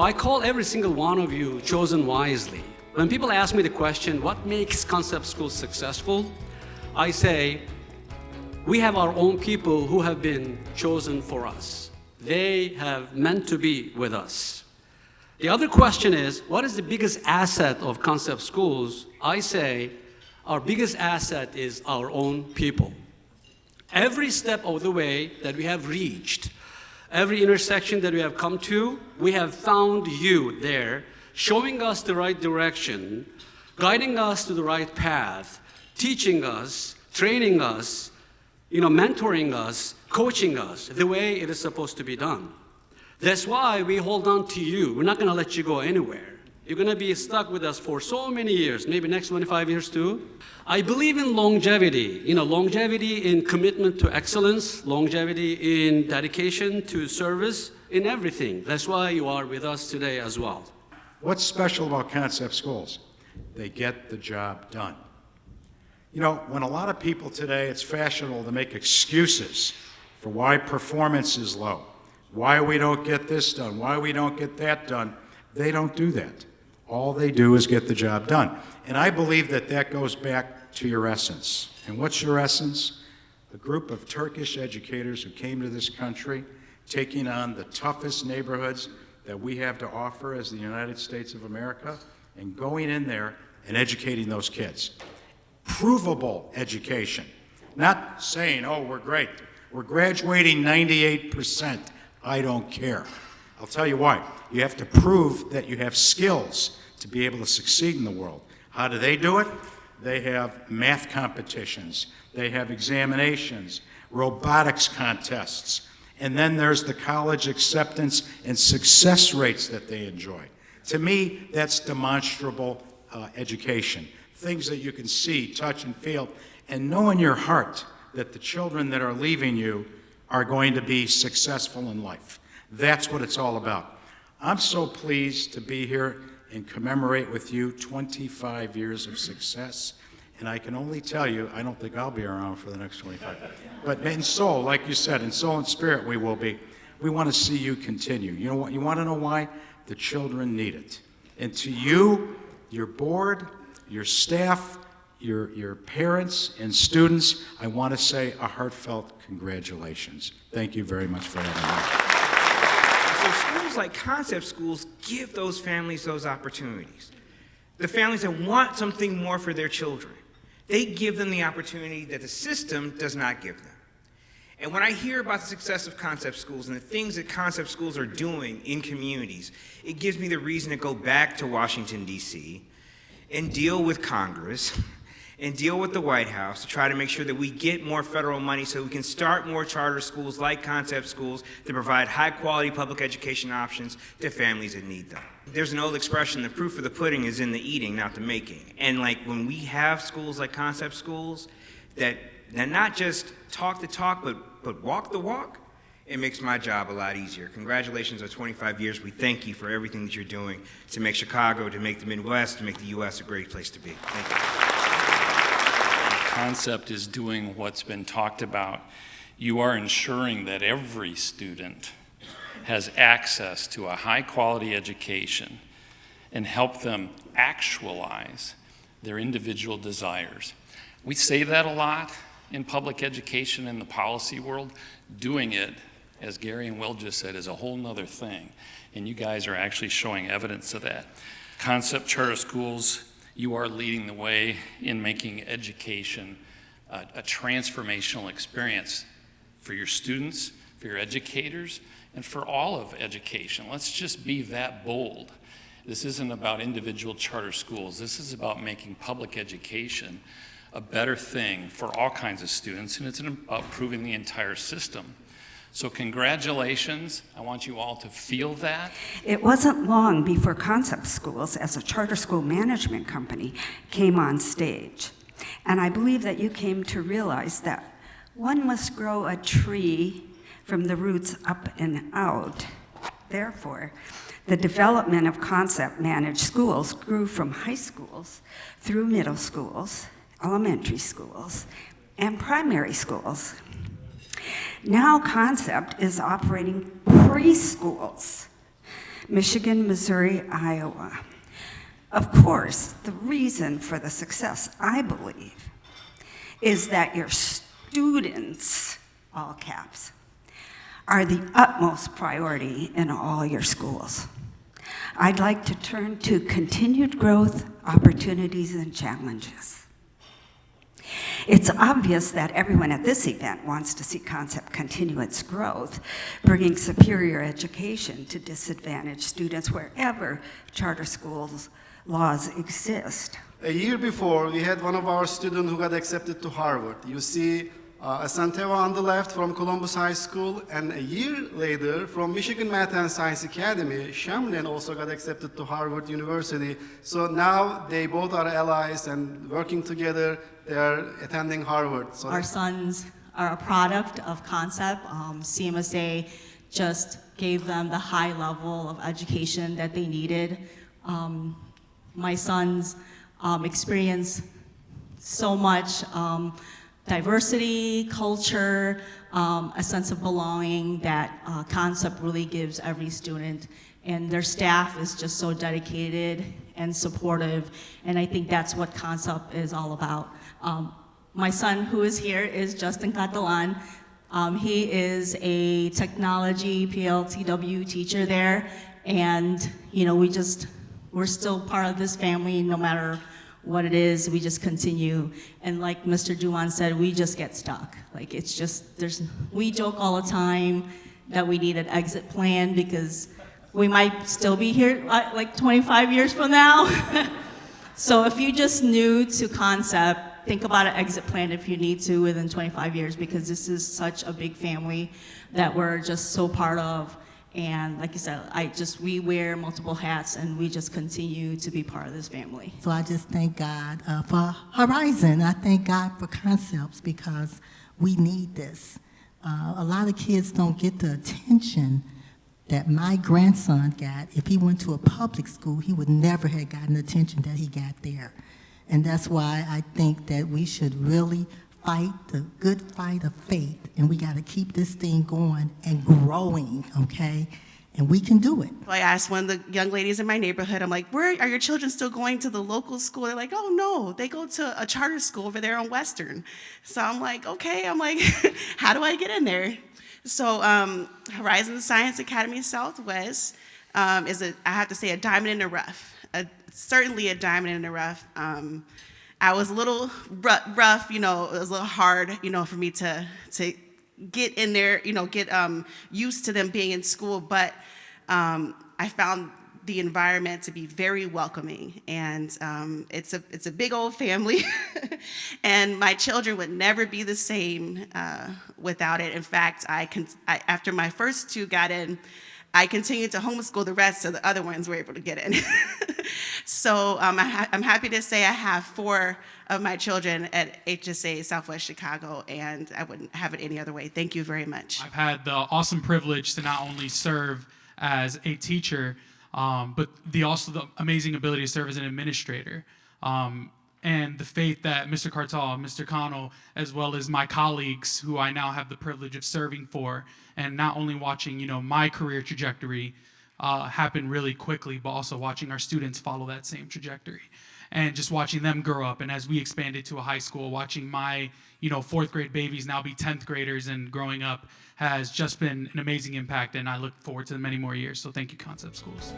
I call every single one of you chosen wisely. When people ask me the question, what makes concept schools successful? I say, we have our own people who have been chosen for us. They have meant to be with us. The other question is, what is the biggest asset of concept schools? I say, our biggest asset is our own people. Every step of the way that we have reached, every intersection that we have come to, we have found you there, showing us the right direction, guiding us to the right path, teaching us, training us, mentoring us, coaching us the way it is supposed to be done. That's why we hold on to you. We're not going to let you go anywhere. You're going to be stuck with us for so many years, maybe next 25 years too. I believe in longevity, longevity in commitment to excellence, longevity in dedication to service, in everything. That's why you are with us today as well. What's special about concept schools? They get the job done. When a lot of people today, it's fashionable to make excuses for why performance is low, why we don't get this done, why we don't get that done. They don't do that. All they do is get the job done. And I believe that goes back to your essence. And what's your essence? A group of Turkish educators who came to this country, taking on the toughest neighborhoods that we have to offer as the United States of America, and going in there and educating those kids. Provable education. Not saying, oh, we're great. We're graduating 98%. I don't care. I'll tell you why. You have to prove that you have skills to be able to succeed in the world. How do they do it? They have math competitions. They have examinations, robotics contests. And then there's the college acceptance and success rates that they enjoy. To me, that's demonstrable education. Things that you can see, touch, and feel, and know in your heart that the children that are leaving you are going to be successful in life. That's what it's all about. I'm so pleased to be here and commemorate with you 25 years of success. And I can only tell you, I don't think I'll be around for the next 25. But in soul, like you said, in soul and spirit we will be. We want to see you continue. You know what? You want to know why? The children need it. And to you, your board, your staff, your parents and students, I want to say a heartfelt congratulations. Thank you very much for having me. So schools like concept schools give those families those opportunities. The families that want something more for their children, they give them the opportunity that the system does not give them. And when I hear about the success of concept schools and the things that concept schools are doing in communities, it gives me the reason to go back to Washington, D.C. and deal with Congress and deal with the White House to try to make sure that we get more federal money so we can start more charter schools like concept schools to provide high-quality public education options to families that need them. There's an old expression, the proof of the pudding is in the eating, not the making. And when we have schools like concept schools that not just talk the talk, but walk the walk, it makes my job a lot easier. Congratulations on 25 years. We thank you for everything that you're doing to make Chicago, to make the Midwest, to make the U.S. a great place to be. Thank you. Concept is doing what's been talked about. You are ensuring that every student has access to a high-quality education and help them actualize their individual desires. We say that a lot in public education in the policy world. Doing it, as Gary and Will just said, is a whole nother thing. And you guys are actually showing evidence of that. Concept charter schools, you are leading the way in making education a transformational experience for your students, for your educators, and for all of education. Let's just be that bold. This isn't about individual charter schools. This is about making public education a better thing for all kinds of students, and it's about improving the entire system. So congratulations. I want you all to feel that. It wasn't long before concept schools, as a charter school management company, came on stage. And I believe that you came to realize that one must grow a tree from the roots up and out. Therefore, the development of concept managed schools grew from high schools through middle schools, elementary schools, and primary schools. Now Concept is operating preschools. Michigan, Missouri, Iowa. Of course, the reason for the success, I believe, is that your students, all caps, are the utmost priority in all your schools. I'd like to turn to continued growth, opportunities, and challenges. It's obvious that everyone at this event wants to see Concept continue its growth, bringing superior education to disadvantaged students wherever charter schools laws exist. A year before, we had one of our students who got accepted to Harvard. You see Asanteva on the left from Columbus High School, and a year later from Michigan Math and Science Academy, Shamlin also got accepted to Harvard University. So now they both are allies and working together. They are attending Harvard. So our sons are a product of Concept. CMSA just gave them the high level of education that they needed. My sons experience so much diversity, culture, a sense of belonging that Concept really gives every student. And their staff is just so dedicated and supportive, and I think that's what Concept is all about. My son, who is here, is Justin Catalan. He is a technology PLTW teacher there, and you know, we're still part of this family no matter what it is. We just continue, and like Mr. Duman said, we just get stuck. Like, it's just, we joke all the time that we need an exit plan because we might still be here like 25 years from now. So if you just new to Concept, think about an exit plan if you need to within 25 years, because this is such a big family that we're just so part of. And like you said, we wear multiple hats, and we just continue to be part of this family. So I just thank God for Horizon. I thank God for Concepts because we need this. A lot of kids don't get the attention that my grandson got. If he went to a public school, he would never have gotten the attention that he got there. And that's why I think that we should really fight the good fight of faith, and we got to keep this thing going and growing, okay? And we can do it. I asked one of the young ladies in my neighborhood, I'm like, where are your children still going to the local school? They're like, oh no, they go to a charter school over there on Western. So I'm like, okay, how do I get in there? So Horizon Science Academy Southwest is, I have to say, a diamond in the rough. Certainly a diamond in the rough. I was a little rough, you know, it was a little hard, you know, for me to get in there, you know, get used to them being in school, but I found the environment to be very welcoming, and it's a big old family, and my children would never be the same without it. In fact, after my first two got in, I continued to homeschool the rest, so the other ones were able to get in. So I'm happy to say I have 4 of my children at HSA Southwest Chicago, and I wouldn't have it any other way. Thank you very much. I've had the awesome privilege to not only serve as a teacher, but also the amazing ability to serve as an administrator. And the faith that Mr. Cartal, Mr. Connell, as well as my colleagues who I now have the privilege of serving for, and not only watching, you know, my career trajectory happen really quickly, but also watching our students follow that same trajectory. And just watching them grow up, and as we expanded to a high school, watching my, you know, 4th grade babies now be 10th graders and growing up has just been an amazing impact, and I look forward to many more years. So thank you, Concept Schools.